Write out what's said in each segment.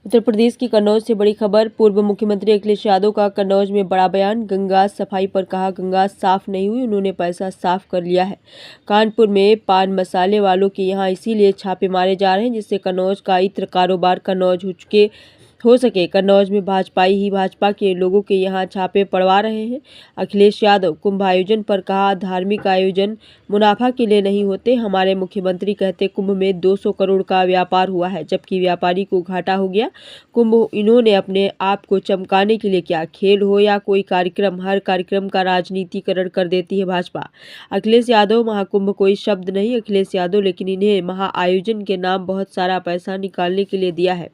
उत्तर प्रदेश की कन्नौज से बड़ी खबर। पूर्व मुख्यमंत्री अखिलेश यादव का कन्नौज में बड़ा बयान। गंगा सफाई पर कहा, गंगा साफ नहीं हुई, उन्होंने पैसा साफ कर लिया है। कानपुर में पान मसाले वालों के यहां इसीलिए छापे मारे जा रहे हैं जिससे कन्नौज का इत्र कारोबार कन्नौज हो सके। कन्नौज में भाजपाई ही भाजपा के लोगों के यहाँ छापे पड़वा रहे हैं। अखिलेश यादव कुंभ आयोजन पर कहा, धार्मिक आयोजन मुनाफा के लिए नहीं होते। हमारे मुख्यमंत्री कहते कुंभ में 200 करोड़ का व्यापार हुआ है जबकि व्यापारी को घाटा हो गया। कुंभ इन्होंने अपने आप को चमकाने के लिए किया। खेल हो या कोई कार्यक्रम, हर कार्यक्रम का राजनीतिकरण कर देती है भाजपा। अखिलेश यादव महाकुंभ कोई शब्द नहीं अखिलेश यादव, लेकिन इन्हें महाआयोजन के नाम बहुत सारा पैसा निकालने के लिए दिया है।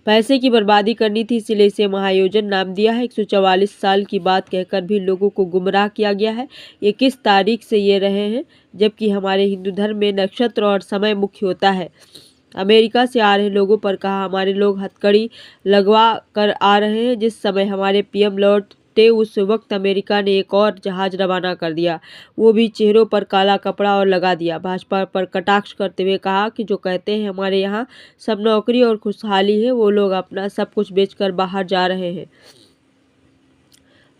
पैसे की बर्बादी करनी थी इसलिए इसे महाआयोजन नाम दिया है। 144 साल की बात कहकर भी लोगों को गुमराह किया गया है। ये किस तारीख से ये रहे हैं जबकि हमारे हिंदू धर्म में नक्षत्र और समय मुख्य होता है। अमेरिका से आ रहे लोगों पर कहा, हमारे लोग हथकड़ी लगवा कर आ रहे हैं। जिस समय हमारे पीएम लौटते उस वक्त अमेरिका ने एक और जहाज रवाना कर दिया, वो भी चेहरों पर काला कपड़ा और लगा दिया। भाजपा पर कटाक्ष करते हुए कहा कि जो कहते हैं हमारे यहाँ सब नौकरी और खुशहाली है, वो लोग अपना सब कुछ बेचकर बाहर जा रहे हैं।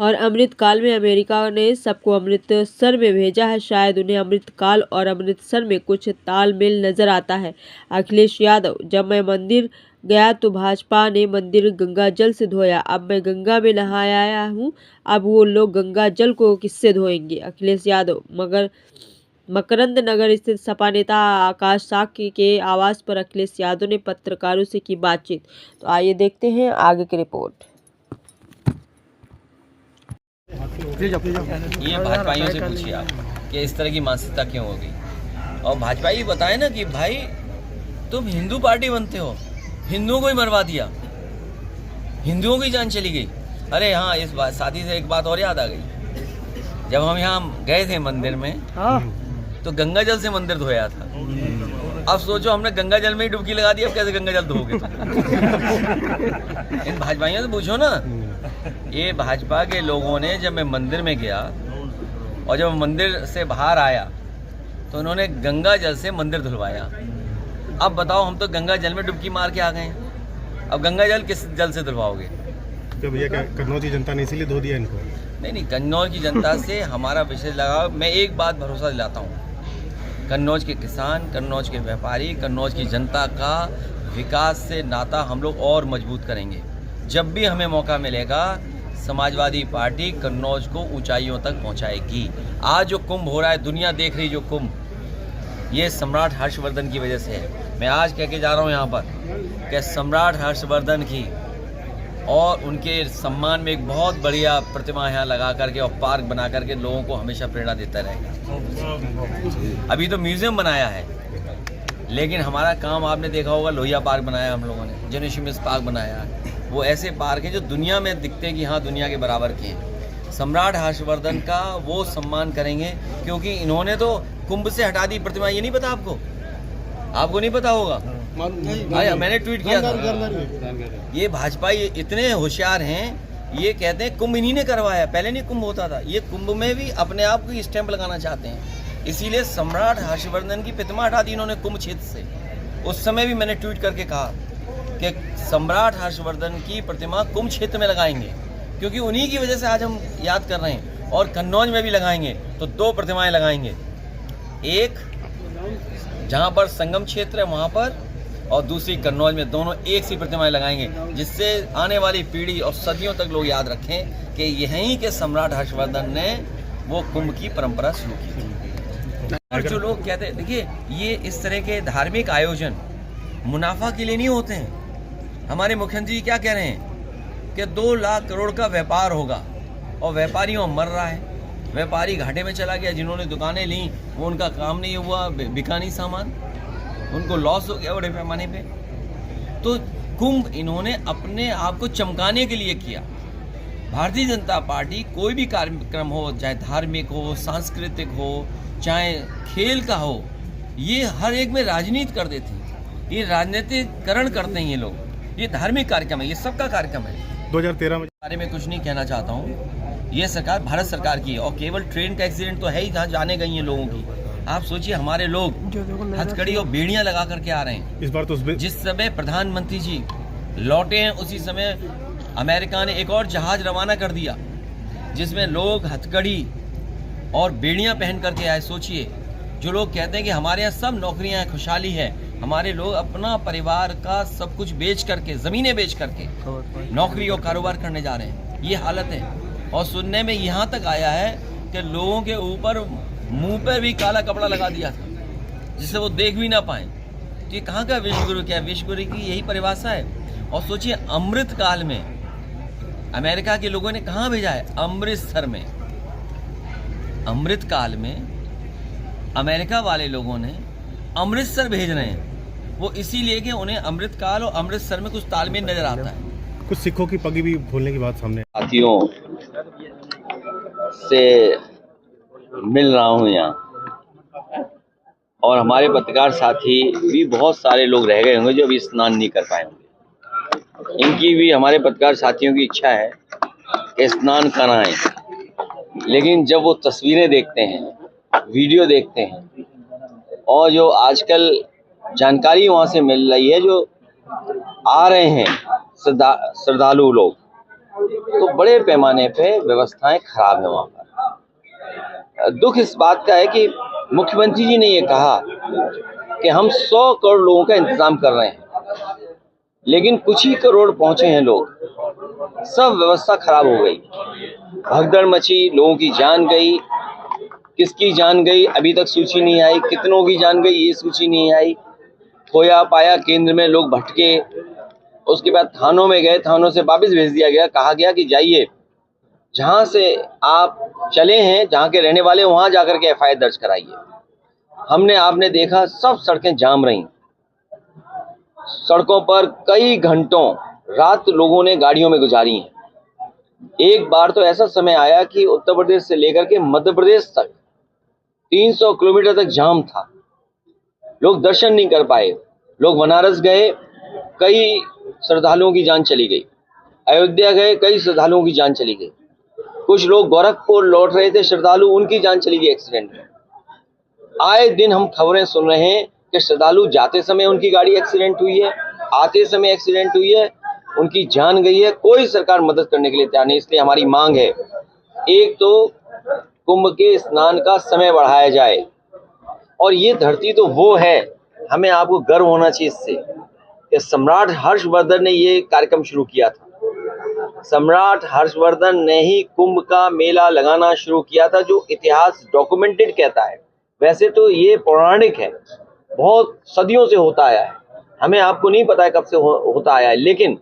और अमृतकाल में अमेरिका ने सबको अमृतसर में भेजा है। शायद उन्हें अमृतकाल और अमृतसर में कुछ तालमेल नजर आता है। अखिलेश यादव, जब मैं मंदिर गया तो भाजपा ने मंदिर गंगा जल से धोया। अब मैं गंगा में नहाया आया हूँ, अब वो लोग गंगा जल को किससे धोएंगे। अखिलेश यादव मकरंद नगर स्थित सपा नेता आकाश साकी के आवास पर अखिलेश यादव ने पत्रकारों से की बातचीत। तो आइए देखते हैं आगे की रिपोर्ट। ये भाजपाइयों से पूछिए आप कि इस तरह की मानसिकता क्यों होगी। और भाजपाई बताए ना कि भाई तुम हिंदू पार्टी बनते हो, हिंदुओं को ही मरवा दिया, हिंदुओं की जान चली गई। अरे हाँ, इस बात शादी से एक बात और याद आ गई। जब हम यहाँ गए थे मंदिर में तो गंगा जल से मंदिर धोया था। अब सोचो हमने गंगा जल में ही डुबकी लगा दी, अब कैसे गंगा जल धोगे। इन भाजपाइयों से पूछो ना। ये भाजपा के लोगों ने, जब मैं मंदिर में गया और जब मंदिर से बाहर आया तो उन्होंने गंगा जल से मंदिर धुलवाया। अब बताओ, हम तो गंगा जल में डुबकी मार के आ गए हैं, अब गंगा जल किस जल से धुलवाओगे। तो भैया कन्नौज की जनता ने इसीलिए धो दिया इनको? नहीं, कन्नौज की जनता से हमारा विशेष लगाव। मैं एक बात भरोसा दिलाता हूँ, कन्नौज के किसान, कन्नौज के व्यापारी, कन्नौज की जनता का विकास से नाता हम लोग और मजबूत करेंगे। जब भी हमें मौका मिलेगा समाजवादी पार्टी कन्नौज को ऊंचाइयों तक पहुंचाएगी। आज जो कुंभ हो रहा है, दुनिया देख रही जो कुंभ, ये सम्राट हर्षवर्धन की वजह से है। मैं आज कह के जा रहा हूँ यहाँ पर कि सम्राट हर्षवर्धन की और उनके सम्मान में एक बहुत बढ़िया प्रतिमा यहाँ लगा करके और पार्क बना करके लोगों को हमेशा प्रेरणा देता रहेगा। अभी तो म्यूजियम बनाया है, लेकिन हमारा काम आपने देखा होगा, लोहिया पार्क बनाया हम लोगों ने, जेनेशिमस पार्क बनाया। वो ऐसे पार्क हैं जो दुनिया में दिखते हैं कि हाँ दुनिया के बराबर के हैं। सम्राट हर्षवर्धन का वो सम्मान करेंगे क्योंकि इन्होंने तो कुंभ से हटा दी प्रतिमा। ये नहीं पता आपको? आपको नहीं पता होगा? मैंने ट्वीट किया था। ये भाजपा इतने होशियार हैं, ये कहते हैं कुंभ इन्हीं ने करवाया, पहले नहीं कुंभ होता था। ये कुंभ में भी अपने आप को स्टैंप लगाना चाहते हैं, इसीलिए सम्राट हर्षवर्धन की प्रतिमा हटा दी इन्होंने कुंभ क्षेत्र से। उस समय भी मैंने ट्वीट करके कहा कि सम्राट हर्षवर्धन की प्रतिमा कुंभ क्षेत्र में लगाएंगे क्योंकि उन्हीं की वजह से आज हम याद कर रहे हैं। और कन्नौज में भी लगाएंगे तो 2 प्रतिमाएं लगाएंगे, एक जहां पर संगम क्षेत्र है वहां पर, और दूसरी कन्नौज में। दोनों एक सी प्रतिमाएं लगाएंगे जिससे आने वाली पीढ़ी और सदियों तक लोग याद रखें कि यहीं के सम्राट हर्षवर्धन ने वो कुंभ की परंपरा शुरू की थी। जो लोग कहते हैं, देखिए ये इस तरह के धार्मिक आयोजन मुनाफा के लिए नहीं होते हैं। हमारे मुख्यमंत्री जी क्या कह रहे हैं कि 2 लाख करोड़ का व्यापार होगा और व्यापारियों मर रहा है, व्यापारी घाटे में चला गया। जिन्होंने दुकानें ली वो उनका काम नहीं हुआ, बिका नहीं सामान, उनको लॉस हो गया बड़े पैमाने पे। तो कुंभ इन्होंने अपने आप को चमकाने के लिए किया। भारतीय जनता पार्टी कोई भी कार्यक्रम हो, चाहे धार्मिक हो, सांस्कृतिक हो, चाहे खेल का हो, ये हर एक में राजनीति कर देती है। ये राजनीतिकरण करते हैं ये लोग। ये धार्मिक कार्यक्रम है, ये सबका कार्यक्रम है। 2013 में बारे में कुछ नहीं कहना चाहता हूँ। ये सरकार भारत सरकार की है और केवल ट्रेन का एक्सीडेंट तो है ही जहाँ जाने गई हैं लोगों की। आप सोचिए हमारे लोग हथकड़ी और बेड़ियां लगा करके आ रहे हैं। इस बार तो जिस समय प्रधानमंत्री जी लौटे हैं उसी समय अमेरिका ने एक और जहाज रवाना कर दिया जिसमें लोग हथकड़ी और बेड़ियां पहन करके आए। सोचिए, जो लोग कहते हैं कि हमारे यहाँ सब नौकरियां हैं, खुशहाली है, हमारे लोग अपना परिवार का सब कुछ बेच करके, ज़मीनें बेच करके नौकरी और कारोबार करने जा रहे हैं। ये हालत है। और सुनने में यहाँ तक आया है कि लोगों के ऊपर मुंह पर भी काला कपड़ा लगा दिया था जिससे वो देख भी ना पाए। तो ये कहाँ का विश्वगुरु? क्या विश्वगुरु की यही परिभाषा है? और सोचिए, अमृत काल में अमेरिका के लोगों ने कहाँ भेजा है? अमृतसर में। अमृत काल में अमेरिका वाले लोगों ने अमृतसर भेज रहे हैं, वो इसीलिए कि उन्हें अमृत काल और अमृतसर में कुछ तालमेल नजर आता है। कुछ सिखों की पगी भी खोलने की बात सामने। साथियों से मिल रहा हूँ यहाँ, और हमारे पत्रकार साथी भी बहुत सारे लोग रह गए होंगे जो अभी स्नान नहीं कर पाए होंगे। इनकी भी, हमारे पत्रकार साथियों की इच्छा है कि स्नान कराएं, लेकिन जब वो तस्वीरें देखते हैं, वीडियो देखते हैं और जो आजकल जानकारी वहाँ से मिल रही है, जो आ रहे हैं श्रद्धालु लोग, तो बड़े पैमाने पे व्यवस्थाएं खराब है वहाँ पर। दुख इस बात का है कि मुख्यमंत्री जी ने ये कहा कि हम 100 करोड़ लोगों का इंतजाम कर रहे हैं, लेकिन कुछ ही करोड़ पहुंचे हैं लोग, सब व्यवस्था खराब हो गई, भगदड़ मची, लोगों की जान गई। किसकी जान गई अभी तक सूची नहीं आई, कितनों की जान गई ये सूची नहीं आई। खोया पाया केंद्र में लोग भटके, उसके बाद थानों में गए, थानों से वापस भेज दिया गया, कहा गया कि जाइए जहां से आप चले हैं, जहां के रहने वाले, वहां जाकर के FIR दर्ज कराइए। आपने देखा सब सड़कें जाम रहीं, सड़कों पर कई घंटों रात लोगों ने गाड़ियों में गुजारी हैं। एक बार तो ऐसा समय आया कि उत्तर प्रदेश से लेकर के मध्य प्रदेश तक 300 किलोमीटर तक जाम था, लोग दर्शन नहीं कर पाए। लोग बनारस गए, कई श्रद्धालुओं की जान चली गई। अयोध्या गए, कई श्रद्धालुओं की जान चली गई। कुछ लोग गोरखपुर लौट रहे थे श्रद्धालु, उनकी जान चली गई एक्सीडेंट में। आए दिन हम खबरें सुन रहे हैं कि श्रद्धालु जाते समय उनकी गाड़ी एक्सीडेंट हुई है, आते समय एक्सीडेंट हुई है, उनकी जान गई है। कोई सरकार मदद करने के लिए तैयार नहीं। इसलिए हमारी मांग है, एक तो कुंभ के स्नान का समय बढ़ाया जाए, और ये धरती तो वो है, हमें आपको गर्व होना चाहिए इससे कि सम्राट हर्षवर्धन ने ये कार्यक्रम शुरू किया था। सम्राट हर्षवर्धन ने ही कुंभ का मेला लगाना शुरू किया था, जो इतिहास डॉक्यूमेंटेड कहता है। वैसे तो ये पौराणिक है, बहुत सदियों से होता आया है, हमें आपको नहीं पता है कब से होता आया है, लेकिन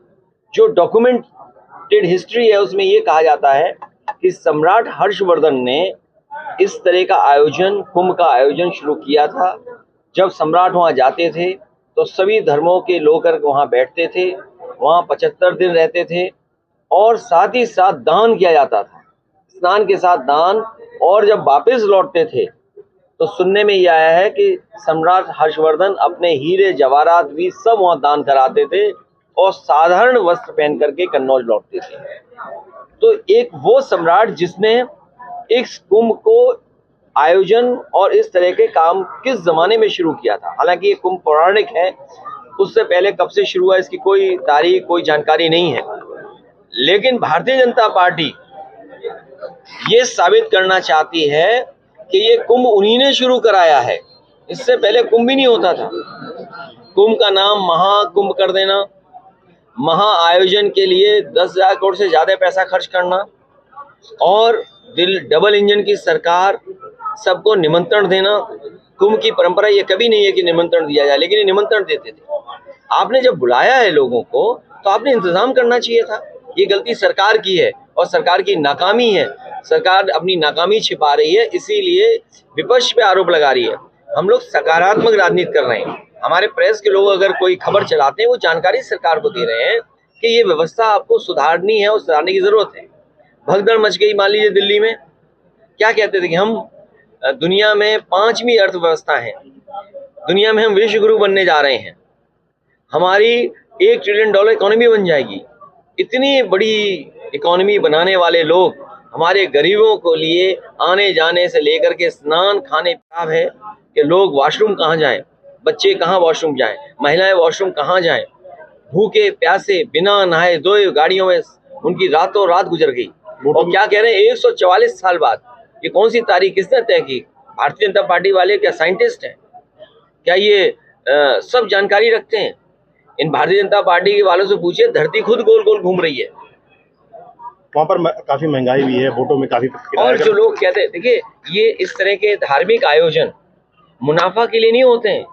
जो डॉक्यूमेंटेड हिस्ट्री है उसमें ये कहा जाता है कि सम्राट हर्षवर्धन ने इस तरह का आयोजन, कुंभ का आयोजन शुरू किया था। जब सम्राट वहाँ जाते थे तो सभी धर्मों के लोग वहाँ बैठते थे, वहाँ 75 दिन रहते थे, और साथ ही साथ दान किया जाता था, स्नान के साथ दान। और जब वापस लौटते थे तो सुनने में ये आया है कि सम्राट हर्षवर्धन अपने हीरे जवाहरात भी सब वहाँ दान कराते थे और साधारण वस्त्र पहन करके कन्नौज लौटते थे। तो एक वो सम्राट जिसने इस कुंभ को आयोजन और इस तरह के काम किस जमाने में शुरू किया था। हालांकि ये कुंभ पौराणिक है, उससे पहले कब से शुरू हुआ इसकी कोई तारीख, कोई जानकारी नहीं है, लेकिन भारतीय जनता पार्टी ये साबित करना चाहती है कि ये कुंभ उन्हीं ने शुरू कराया है। इससे पहले कुंभ ही नहीं होता था। कुंभ का नाम महाकुंभ कर देना, महा आयोजन के लिए 10,000 करोड़ से ज्यादा पैसा खर्च करना, और डबल इंजन की सरकार, सबको निमंत्रण देना। कुंभ की परंपरा ये कभी नहीं है कि निमंत्रण दिया जाए, लेकिन ये निमंत्रण देते थे। आपने जब बुलाया है लोगों को तो आपने इंतजाम करना चाहिए था। ये गलती सरकार की है और सरकार की नाकामी है। सरकार अपनी नाकामी छिपा रही है, इसीलिए विपक्ष पे आरोप लगा रही है। हम लोग सकारात्मक राजनीति कर रहे हैं। हमारे प्रेस के लोग अगर कोई खबर चलाते हैं, वो जानकारी सरकार को दे रहे हैं कि ये व्यवस्था आपको सुधारनी है और सुधारने की जरूरत है। भगदड़ मच गई, मान लीजिए दिल्ली में, क्या कहते थे कि हम दुनिया में 5वीं अर्थव्यवस्था है, दुनिया में हम विश्व गुरु बनने जा रहे हैं, हमारी $1 ट्रिलियन इकोनॉमी बन जाएगी। इतनी बड़ी इकोनॉमी बनाने वाले लोग हमारे गरीबों को लिए आने जाने से लेकर के स्नान खाने खराब है कि लोग वॉशरूम कहाँ जाएं, बच्चे कहाँ वॉशरूम जाएं, महिलाएं वॉशरूम कहाँ जाएं, भूखे प्यासे बिना नहाए धोए गाड़ियों में उनकी रातों रात गुजर गई। और क्या कह रहे हैं 144 साल बाद, ये कौन सी तारीख किसने तय की? भारतीय जनता पार्टी वाले क्या साइंटिस्ट हैं? क्या ये सब जानकारी रखते हैं? इन भारतीय जनता पार्टी के वालों से पूछिए, धरती खुद गोल गोल घूम रही है। वहाँ पर काफी महंगाई भी है, वोटों में काफी और जो लोग कहते हैं, देखिए ये इस तरह के धार्मिक आयोजन मुनाफा के लिए नहीं होते हैं।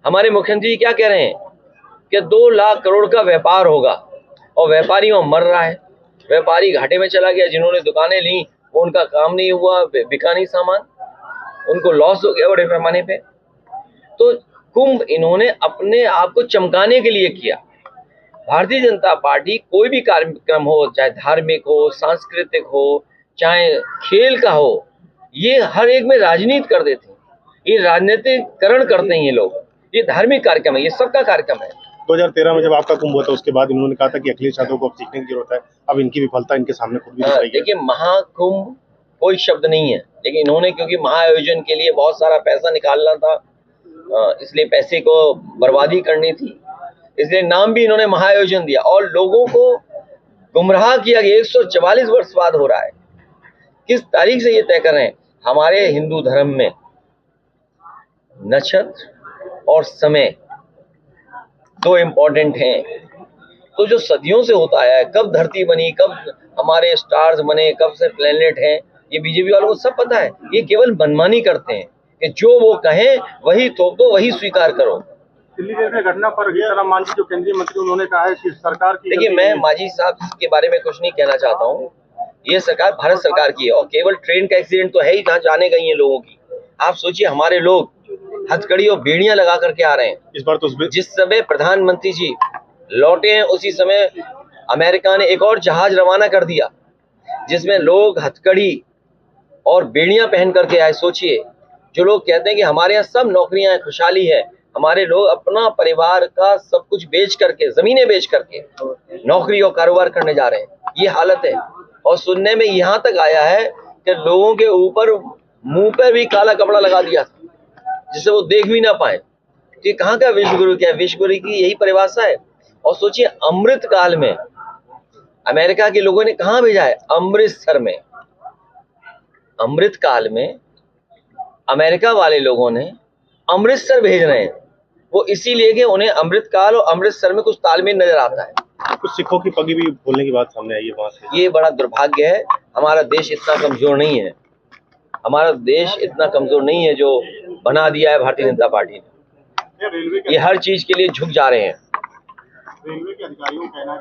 हमारे मुख्यमंत्री जी क्या कह रहे हैं कि 2 लाख करोड़ का व्यापार होगा और व्यापारी वहाँ मर रहा है, व्यापारी घाटे में चला गया। जिन्होंने दुकानें ली वो उनका काम नहीं हुआ, बिका नहीं सामान, उनको लॉस हो गया बड़े पैमाने पे। तो कुंभ इन्होंने अपने आप को चमकाने के लिए किया। भारतीय जनता पार्टी कोई भी कार्यक्रम हो, चाहे धार्मिक हो, सांस्कृतिक हो, चाहे खेल का हो, ये हर एक में राजनीति कर देते हैं। ये राजनीतिकरण करते हैं ये लोग। ये धार्मिक कार्यक्रम है, ये सबका कार्यक्रम है। 2013 में जब आपका कुंभ हुआ था उसके बाद इन्होंने कहा था कि अखिलेश यादव को अब सीखने की जरूरत है। अब इनकी विफलता इनके सामने खुद भी दिख रही है। देखिए महाकुंभ कोई शब्द नहीं है, लेकिन इन्होंने क्योंकि महाआयोजन के लिए बहुत सारा पैसा निकालना था, इसलिए पैसे को बर्बादी करनी थी, इसलिए नाम भी इन्होंने महाआयोजन दिया और लोगों को गुमराह किया कि 144 वर्ष बाद हो रहा है। किस तारीख से ये तय कर रहे हैं? हमारे हिंदू धर्म में नक्षत्र और समय 2 इम्पोर्टेंट हैं। तो जो सदियों से होता आया है, कब धरती बनी, कब हमारे स्टार्स बने, कब से प्लेनेट हैं, ये बीजेपी वालों को सब पता है। ये केवल मनमानी करते हैं कि जो वो कहें वही थोप दो, वही स्वीकार करो। दिल्ली रेलवे घटना पर गीताराम मांझी जो केंद्रीय मंत्री, उन्होंने कहा है कि सरकार की, देखिए मैं मांझी साहब के बारे में कुछ नहीं कहना चाहता हूँ। ये सरकार भारत सरकार की है और केवल ट्रेन का एक्सीडेंट तो है ही जहाँ जाने गई है लोगों की। आप सोचिए हमारे लोग हथकड़ी और बेड़ियां लगा करके आ रहे हैं। इस बार तो जिस समय प्रधानमंत्री जी लौटे हैं उसी समय अमेरिका ने एक और जहाज रवाना कर दिया जिसमें लोग हथकड़ी और बेड़ियां पहन करके आए। सोचिए, जो लोग कहते हैं कि हमारे यहाँ सब नौकरियां हैं, खुशहाली है, हमारे लोग अपना परिवार का सब कुछ बेच करके, जमीनें बेच करके नौकरी और कारोबार करने जा रहे हैं। ये हालत है। और सुनने में यहाँ तक आया है कि लोगों के ऊपर मुंह पर भी काला कपड़ा लगा दिया जिससे वो देख भी ना पाए। कि कहाँ का विश्वगुरु? क्या विश्वगुरु की यही परिभाषा है? और सोचिए अमृत काल में अमेरिका के लोगों ने कहाँ भेजा है? अमृतसर में। अमृत काल में अमेरिका वाले लोगों ने अमृतसर भेज रहे हैं, वो इसीलिए कि उन्हें अमृत काल और अमृतसर में कुछ तालमेल नजर आता है। कुछ सिखों की पगी भी बोलने की बात सामने आई है वहां से। ये बड़ा दुर्भाग्य है। हमारा देश इतना कमजोर नहीं है, हमारा देश इतना कमजोर नहीं है जो बना दिया है भारतीय जनता पार्टी ने। ये हर चीज के लिए झुक जा रहे हैं। रेलवे के अधिकारियों का कहना है